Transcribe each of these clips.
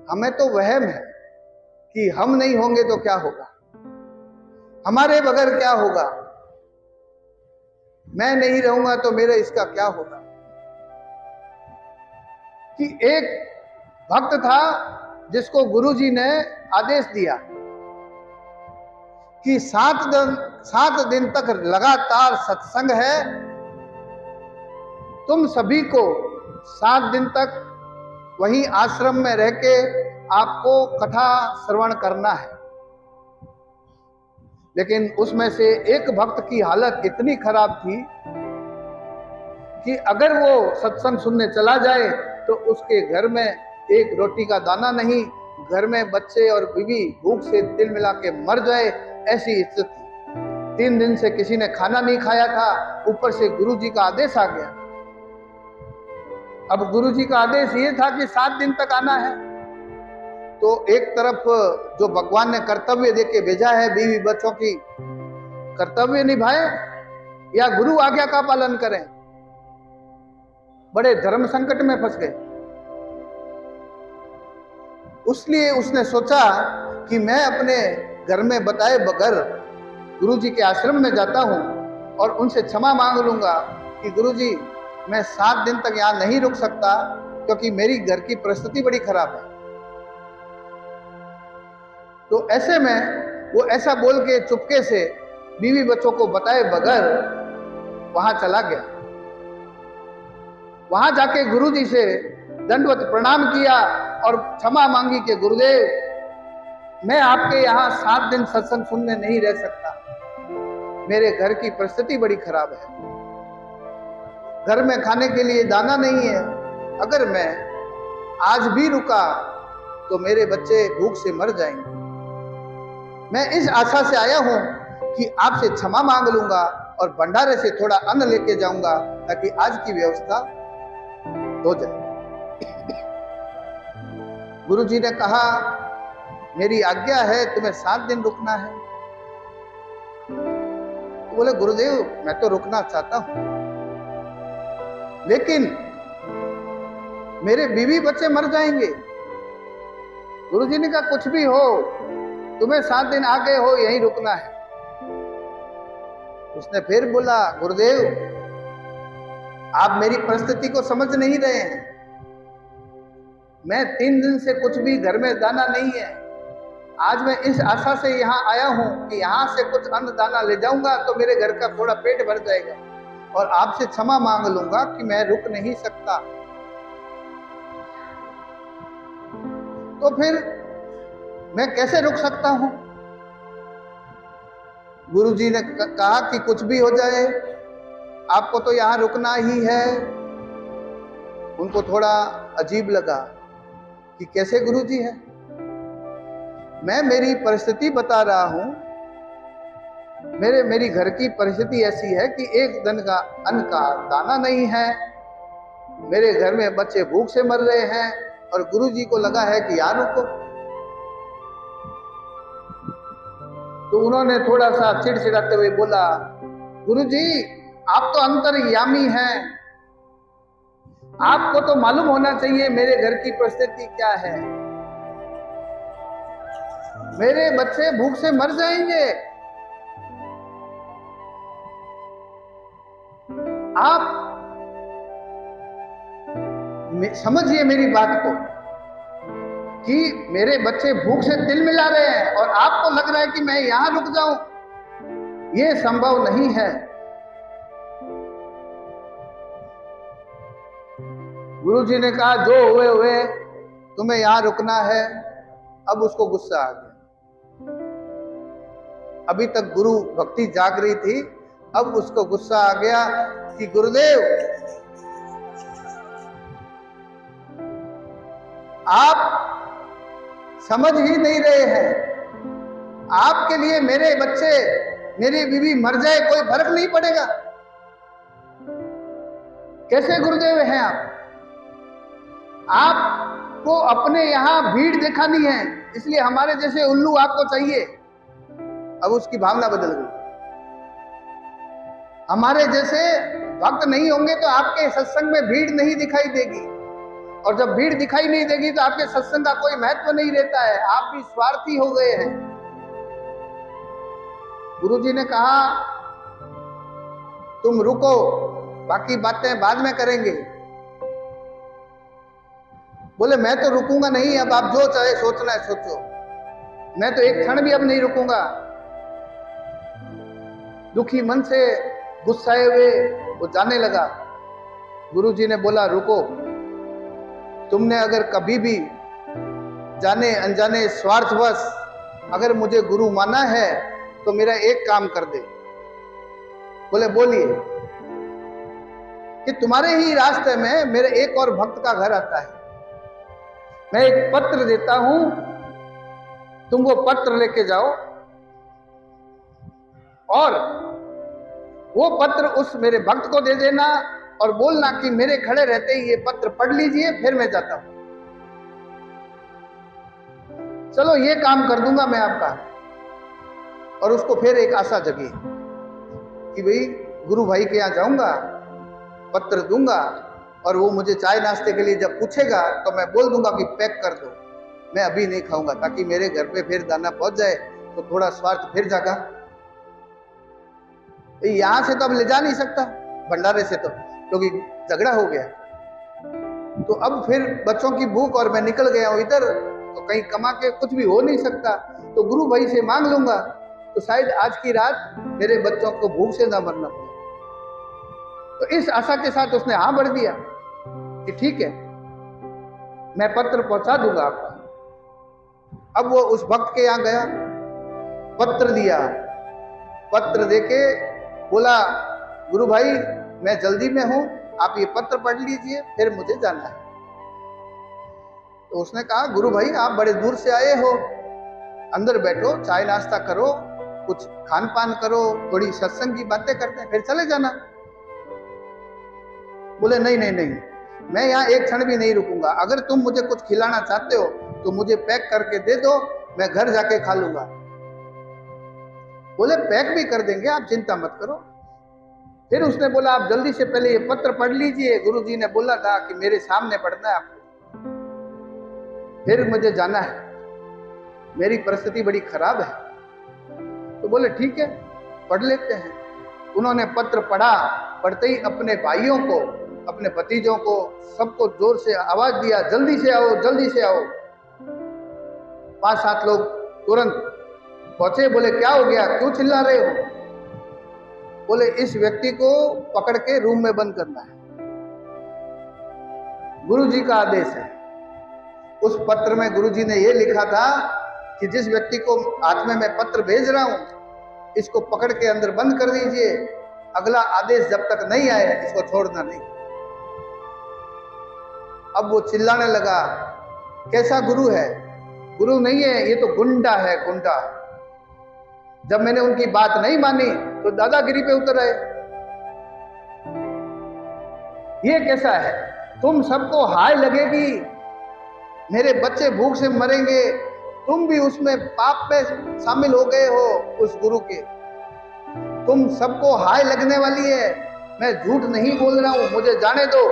हमें तो वहम है कि हम नहीं होंगे तो क्या होगा, हमारे बगैर क्या होगा, मैं नहीं रहूंगा तो मेरे इसका क्या होगा। कि एक भक्त था जिसको गुरुजी ने आदेश दिया कि 7 दिन तक लगातार सत्संग है, तुम सभी को 7 दिन तक वहीं आश्रम में रह के आपको कथा श्रवण करना है। लेकिन उसमें से एक भक्त की हालत इतनी खराब थी कि अगर वो सत्संग सुनने चला जाए तो उसके घर में एक रोटी का दाना नहीं, घर में बच्चे और बीवी भूख से तिल मिला के मर जाए, ऐसी स्थिति। 3 दिन से किसी ने खाना नहीं खाया था, ऊपर से गुरुजी का आदेश आ गया। अब गुरुजी का आदेश ये था कि 7 दिन तक आना है। तो एक तरफ जो भगवान ने कर्तव्य देके भेजा है, बीवी बच्चों की कर्तव्य निभाए या गुरु आज्ञा का पालन करें, बड़े धर्म संकट में फंस गए। उसलिए उसने सोचा कि मैं अपने घर में बताए बगैर गुरुजी के आश्रम में जाता हूं और उनसे क्षमा मांग लूंगा कि गुरुजी मैं 7 दिन तक यहां नहीं रुक सकता क्योंकि मेरी घर की परिस्थिति बड़ी खराब है। तो ऐसे में वो ऐसा बोल के चुपके से बीवी बच्चों को बताए बगैर वहां चला गया। वहां जाके गुरुजी से दंडवत प्रणाम किया और क्षमा मांगी कि गुरुदेव मैं आपके यहाँ 7 दिन सत्संग सुनने नहीं रह सकता, मेरे घर की परिस्थिति बड़ी खराब है, घर में खाने के लिए दाना नहीं है, अगर मैं आज भी रुका तो मेरे बच्चे भूख से मर जाएंगे। मैं इस आशा से आया हूं कि आपसे क्षमा मांग लूंगा और भंडारे से थोड़ा अन्न लेके जाऊंगा ताकि आज की व्यवस्था हो जाए। गुरुजी ने कहा मेरी आज्ञा है, तुम्हें 7 दिन रुकना है। तो बोले गुरुदेव मैं तो रुकना चाहता हूं, लेकिन मेरे बीवी बच्चे मर जाएंगे। गुरुजी ने कहा कुछ भी हो, तुम्हें 7 दिन आ गए हो, यहीं रुकना है। उसने फिर बोला गुरुदेव आप मेरी परिस्थिति को समझ नहीं रहे हैं, मैं 3 दिन से कुछ भी घर में दाना नहीं है, आज मैं इस आशा से यहाँ आया हूं कि यहाँ से कुछ अन्न दाना ले जाऊंगा तो मेरे घर का थोड़ा पेट भर जाएगा और आपसे क्षमा मांग लूंगा कि मैं रुक नहीं सकता। तो फिर मैं कैसे रुक सकता हूं? गुरुजी ने कहा कि कुछ भी हो जाए आपको तो यहां रुकना ही है। उनको थोड़ा अजीब लगा कि कैसे गुरुजी है, मैं मेरी परिस्थिति बता रहा हूं, मेरी घर की परिस्थिति ऐसी है कि एक दिन का अन्न का दाना नहीं है, मेरे घर में बच्चे भूख से मर रहे हैं और गुरुजी को लगा है कि यार रुको। तो उन्होंने थोड़ा सा चिड़चिड़ाते हुए बोला गुरुजी आप तो अंतर्यामी हैं, आपको तो मालूम होना चाहिए मेरे घर की परिस्थिति क्या है, मेरे बच्चे भूख से मर जाएंगे, आप समझिए मेरी बात को कि मेरे बच्चे भूख से तिल मिला रहे हैं और आपको लग रहा है कि मैं यहां रुक जाऊं, यह संभव नहीं है। गुरुजी ने कहा जो हुए तुम्हें यहां रुकना है। अब उसको गुस्सा आ गया, अभी तक गुरु भक्ति जाग रही थी, अब उसको गुस्सा आ गया कि गुरुदेव आप समझ ही नहीं रहे हैं, आपके लिए मेरे बच्चे मेरी बीवी मर जाए कोई फर्क नहीं पड़ेगा। कैसे गुरुदेव हैं आपको अपने यहां भीड़ दिखानी है, इसलिए हमारे जैसे उल्लू आपको चाहिए। अब उसकी भावना बदल गई, हमारे जैसे भक्त नहीं होंगे तो आपके सत्संग में भीड़ नहीं दिखाई देगी, और जब भीड़ दिखाई नहीं देगी तो आपके सत्संग का कोई महत्व नहीं रहता है, आप भी स्वार्थी हो गए हैं। गुरुजी ने कहा तुम रुको, बाकी बातें बाद में करेंगे। बोले मैं तो रुकूंगा नहीं, अब आप जो चाहे सोचना है सोचो, मैं तो एक क्षण भी अब नहीं रुकूंगा। दुखी मन से गुस्साए हुए वो जाने लगा। गुरुजी ने बोला रुको, तुमने अगर कभी भी जाने अनजाने स्वार्थवश अगर मुझे गुरु माना है तो मेरा एक काम कर दे। बोले बोलिए। कि तुम्हारे ही रास्ते में मेरे एक और भक्त का घर आता है, मैं एक पत्र देता हूं, तुम वो पत्र लेके जाओ और वो पत्र उस मेरे भक्त को दे देना और बोलना कि मेरे खड़े रहते ही ये पत्र पढ़ लीजिए, फिर मैं जाता हूं। चलो ये काम कर दूंगा मैं आपका। और उसको फिर एक आशा जगी कि भाई गुरु भाई के यहाँ जाऊंगा, पत्र दूंगा और वो मुझे चाय नाश्ते के लिए जब पूछेगा तो मैं बोल दूंगा कि पैक कर दो, मैं अभी नहीं खाऊंगा, ताकि मेरे घर पे फिर दाना पहुंच जाए तो थोड़ा स्वार्थ फिर जागा। यहां से तो अब ले जा नहीं सकता भंडारे से, तो क्योंकि झगड़ा हो गया। तो अब फिर बच्चों की भूख और मैं निकल गया हूं इधर, तो कहीं कमा के कुछ भी हो नहीं सकता, तो गुरु भाई से मांग लूंगा, तो शायद आज की रात मेरे बच्चों को भूख से ना मरना पड़े। तो इस आशा के साथ उसने हाँ भर दिया कि ठीक है मैं पत्र पहुंचा दूंगा आपका। अब वो उस भक्त के यहां गया, पत्र दिया, पत्र देके बोला गुरु भाई मैं जल्दी में हूं, आप ये पत्र पढ़ लीजिए, फिर मुझे जाना है। तो उसने कहा गुरु भाई आप बड़े दूर से आए हो, अंदर बैठो, चाय नाश्ता करो, कुछ खान पान करो, थोड़ी सत्संग की बातें करते हैं, फिर चले जाना। बोले नहीं नहीं नहीं, मैं यहाँ एक क्षण भी नहीं रुकूंगा, अगर तुम मुझे कुछ खिलाना चाहते हो तो मुझे पैक करके दे दो, मैं घर जाके खा लूंगा। बोले पैक भी कर देंगे, आप चिंता मत करो। फिर उसने बोला आप जल्दी से पहले ये पत्र पढ़ लीजिए, गुरुजी ने बोला था कि मेरे सामने पढ़ना है आपको, फिर मुझे जाना है, मेरी परिस्थिति बड़ी खराब है। तो बोले ठीक है पढ़ लेते हैं। उन्होंने पत्र पढ़ा, पढ़ते ही अपने भाइयों को, अपने भतीजों को, सबको जोर से आवाज दिया जल्दी से आओ जल्दी से आओ। 5-7 लोग तुरंत पहुंचे। बोले क्या हो गया, क्यों चिल्ला रहे हो? बोले इस व्यक्ति को पकड़ के रूम में बंद करना है, गुरुजी का आदेश है। उस पत्र में गुरुजी ने यह लिखा था कि जिस व्यक्ति को हाथ में मैं पत्र भेज रहा हूं इसको पकड़ के अंदर बंद कर दीजिए, अगला आदेश जब तक नहीं आए इसको छोड़ना नहीं। अब वो चिल्लाने लगा कैसा गुरु है, गुरु नहीं है, ये तो गुंडा है, गुंडा। जब मैंने उनकी बात नहीं मानी तो दादागिरी पे उतर आए। ये कैसा है, तुम सबको हाय लगेगी, मेरे बच्चे भूख से मरेंगे, तुम भी उसमें पाप में शामिल हो गए हो उस गुरु के, तुम सबको हाय लगने वाली है। मैं झूठ नहीं बोल रहा हूं, मुझे जाने दो,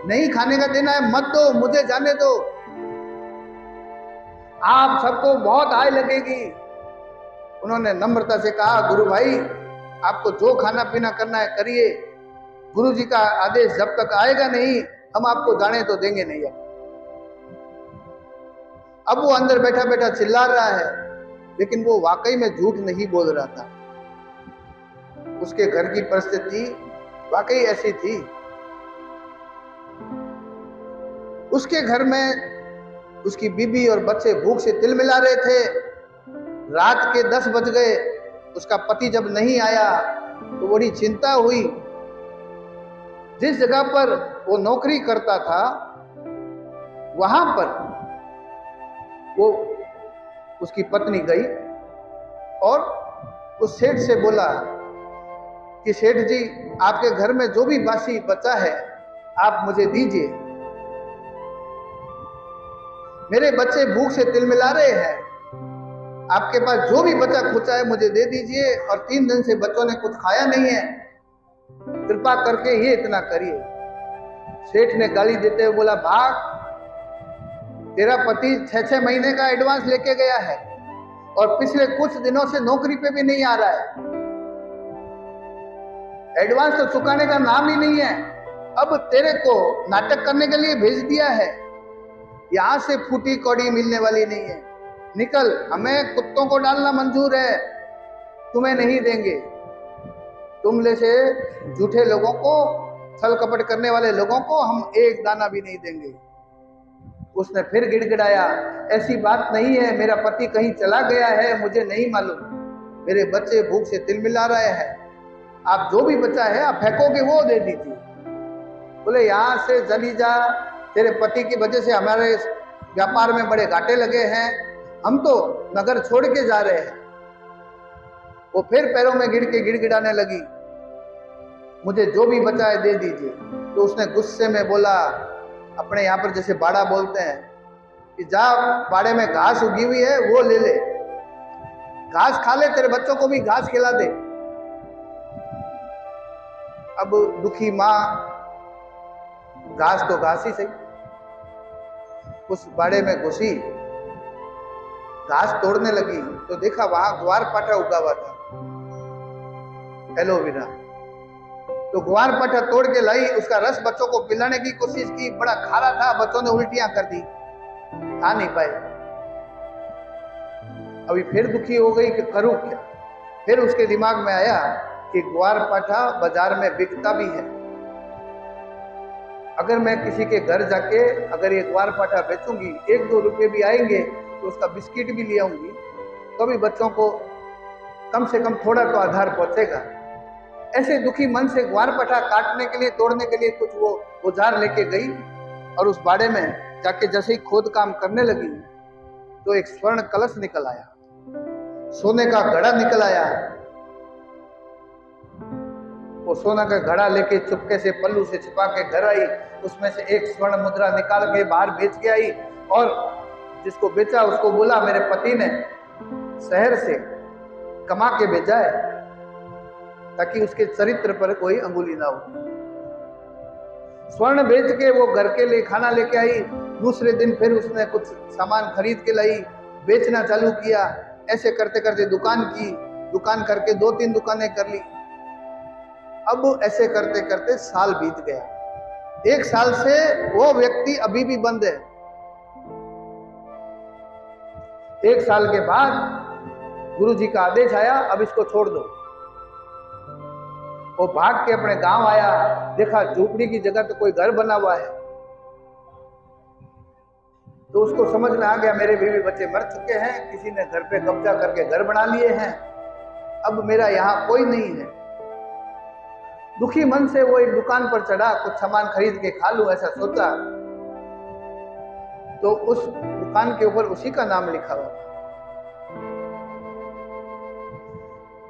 नहीं खाने का देना है मत दो, मुझे जाने दो, आप सबको बहुत हाय लगेगी। उन्होंने नम्रता से कहा गुरु भाई आपको जो खाना पीना करना है करिए, गुरु जी का आदेश जब तक आएगा नहीं हम आपको जाने तो देंगे नहीं। अब वो अंदर बैठा बैठा चिल्ला रहा है, लेकिन वो वाकई में झूठ नहीं बोल रहा था। उसके घर की परिस्थिति वाकई ऐसी थी। उसके घर में उसकी बीबी और बच्चे भूख से तिलमिला रहे थे। रात के 10 बज गए, उसका पति जब नहीं आया तो बड़ी चिंता हुई। जिस जगह पर वो नौकरी करता था वहां पर वो उसकी पत्नी गई और उस सेठ से बोला कि सेठ जी आपके घर में जो भी बासी बचा है आप मुझे दीजिए, मेरे बच्चे भूख से तिलमिला रहे हैं, आपके पास जो भी बचा खुचा है मुझे दे दीजिए, और 3 दिन से बच्चों ने कुछ खाया नहीं है, कृपा करके ये इतना करिए। सेठ ने गाली देते हुए बोला, भाग, तेरा पति 6-6 महीने का एडवांस लेके गया है और पिछले कुछ दिनों से नौकरी पे भी नहीं आ रहा है। एडवांस तो चुकाने का नाम ही नहीं है। अब तेरे को नाटक करने के लिए भेज दिया है। यहां से फूटी कौड़ी मिलने वाली नहीं है। निकल, हमें कुत्तों को डालना मंजूर है, तुम्हें नहीं देंगे। तुम जैसे झूठे लोगों को, छल कपट करने वाले लोगों को हम एक दाना भी नहीं देंगे। उसने फिर गिड़गिड़ाया, ऐसी बात नहीं है, मेरा पति कहीं चला गया है, मुझे नहीं मालूम। मेरे बच्चे भूख से तिलमिला रहे हैं, आप जो भी बचा है आप फेंकोगे वो दे दीजिए। बोले, यहां से चली जा, तेरे पति की वजह से हमारे व्यापार में बड़े घाटे लगे हैं, हम तो नगर छोड़ के जा रहे हैं। वो फिर पैरों में गिर के गिड़गिड़ाने लगी, मुझे जो भी बचा है दे दीजिए। तो उसने गुस्से में बोला, अपने यहाँ पर जैसे बाड़ा बोलते हैं, कि जा बाड़े में घास उगी हुई है वो ले ले, घास खा ले, तेरे बच्चों को भी घास खिला दे। अब दुखी माँ, घास तो घास ही सही, उस बाड़े में घुसी, घास तोड़ने लगी तो देखा वहां ग्वार पाठा उगा हुआ था, एलोवेरा। तो ग्वार पाठा तोड़ के लाई, उसका रस बच्चों को पिलाने की कोशिश की, बड़ा खारा था, बच्चों ने उल्टियां कर दी, खा नहीं पाए। अभी फिर दुखी हो गई कि करूं क्या। फिर उसके दिमाग में आया कि ग्वार पाठा बाजार में बिकता भी है, अगर मैं किसी के घर जाके अगर ये ग्वार पाठा बेचूंगी, 1-2 रुपए भी आएंगे तो उसका बिस्किट भी ले आऊंगी, तो भी बच्चों को कम से कम थोड़ा तो आधार पहुंचेगा। ऐसे दुखी मन से ग्वार पाठा काटने के लिए, तोड़ने के लिए कुछ वो औजार लेके गई और उस बाड़े में जाके जैसे ही खोद काम करने लगी तो एक स्वर्ण कलश निकल आया, सोने का घड़ा निकल आया। वो सोना का घड़ा लेके चुपके से पल्लू से छिपा के घर आई, उसमें से एक स्वर्ण मुद्रा निकाल के बाहर बेच के आई और जिसको बेचा उसको बोला, मेरे पति ने शहर से कमा के भेजा है ताकि उसके चरित्र पर कोई अंगुली ना हो। स्वर्ण बेच के वो घर के लिए खाना लेके आई। दूसरे दिन फिर उसने कुछ सामान खरीद के लाई, बेचना चालू किया। ऐसे करते करते दुकान की, दुकान करके 2-3 दुकानें कर ली। अब ऐसे करते करते साल बीत गया। 1 साल से वो व्यक्ति अभी भी बंद है। 1 साल के बाद गुरुजी का आदेश आया, अब इसको छोड़ दो। वो भाग के अपने गांव आया, देखा झोपड़ी की जगह तो कोई घर बना हुआ है। तो उसको समझ में आ गया, मेरे बीवी बच्चे मर चुके हैं, किसी ने घर पे कब्जा करके घर बना लिए हैं, अब मेरा यहाँ कोई नहीं है। दुखी मन से वो एक दुकान पर चढ़ा, कुछ सामान खरीद के खा लूं ऐसा सोचा। तो उस दुकान के ऊपर उसी का नाम लिखा हुआ था।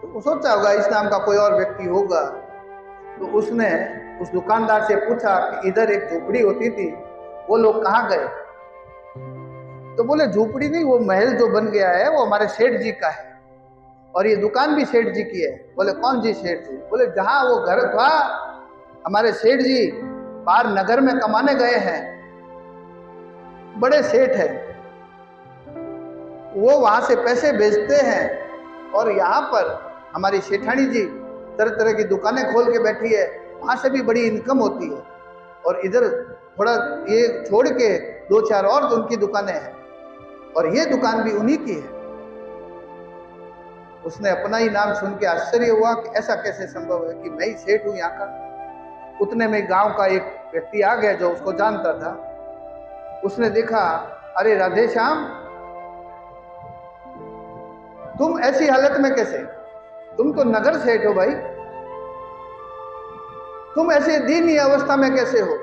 तो सोचा होगा इस नाम का कोई और व्यक्ति होगा। तो उसने उस दुकानदार से पूछा कि इधर एक झोपड़ी होती थी, वो लोग कहाँ गए? तो बोले, झोपड़ी नहीं, वो महल जो बन गया है वो हमारे सेठ जी का है और ये दुकान भी सेठ जी की है। बोले, कौन जी सेठ जी? बोले, जहां वो घर था हमारे सेठ जी बाहर नगर में कमाने गए हैं, बड़े सेठ हैं, वो वहां से पैसे भेजते हैं और यहाँ पर हमारी सेठानी जी तरह तरह की दुकानें खोल के बैठी है, वहां से भी बड़ी इनकम होती है। और इधर थोड़ा ये छोड़ के 2-4 और उनकी दुकानें हैं और ये दुकान भी उन्हीं की है। उसने अपना ही नाम सुन के आश्चर्य हुआ कि ऐसा कैसे संभव है कि मैं ही सेठ हूं यहाँ का। उतने में गांव का एक व्यक्ति आ गया जो उसको जानता था। उसने देखा, अरे राधे श्याम, तुम ऐसी हालत में कैसे? तुम तो नगर सेठ हो भाई, तुम ऐसे दीनीय अवस्था में कैसे हो?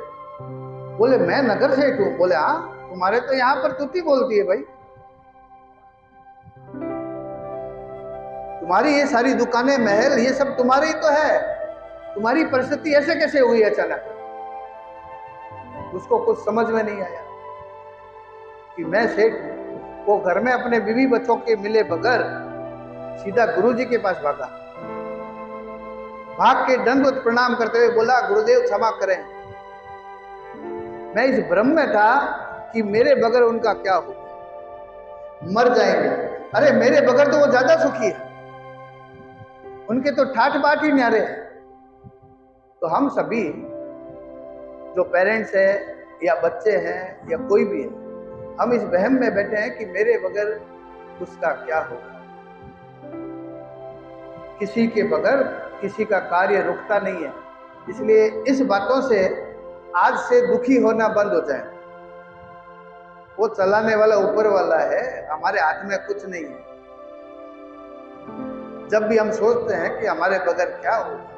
बोले, मैं नगर सेठ हूं। बोले, हाँ, तुम्हारे तो यहाँ पर तुती बोलती है भाई, तुम्हारी ये सारी दुकानें, महल, ये सब तुम्हारी ही तो है, तुम्हारी परिस्थिति ऐसे कैसे हुई अचानक? उसको कुछ समझ में नहीं आया कि मैं सेठ हूं। वो घर में अपने बीवी बच्चों के मिले बगैर सीधा गुरुजी के पास भागा। भाग के दंडवत प्रणाम करते हुए बोला, गुरुदेव क्षमा करें, मैं इस भ्रम में था कि मेरे बगैर उनका क्या होगा, मर जाएंगे। अरे मेरे बगैर तो वो ज्यादा सुखी है, उनके तो ठाठ बाट ही न्यारे हैं। तो हम सभी जो पेरेंट्स है या बच्चे हैं या कोई भी है, हम इस वहम में बैठे हैं कि मेरे बगैर उसका क्या होगा। किसी के बगैर किसी का कार्य रुकता नहीं है। इसलिए इस बातों से आज से दुखी होना बंद हो जाए। वो चलाने वाला ऊपर वाला है, हमारे हाथ में कुछ नहीं है। जब भी हम सोचते हैं कि हमारे बगैर क्या होगा,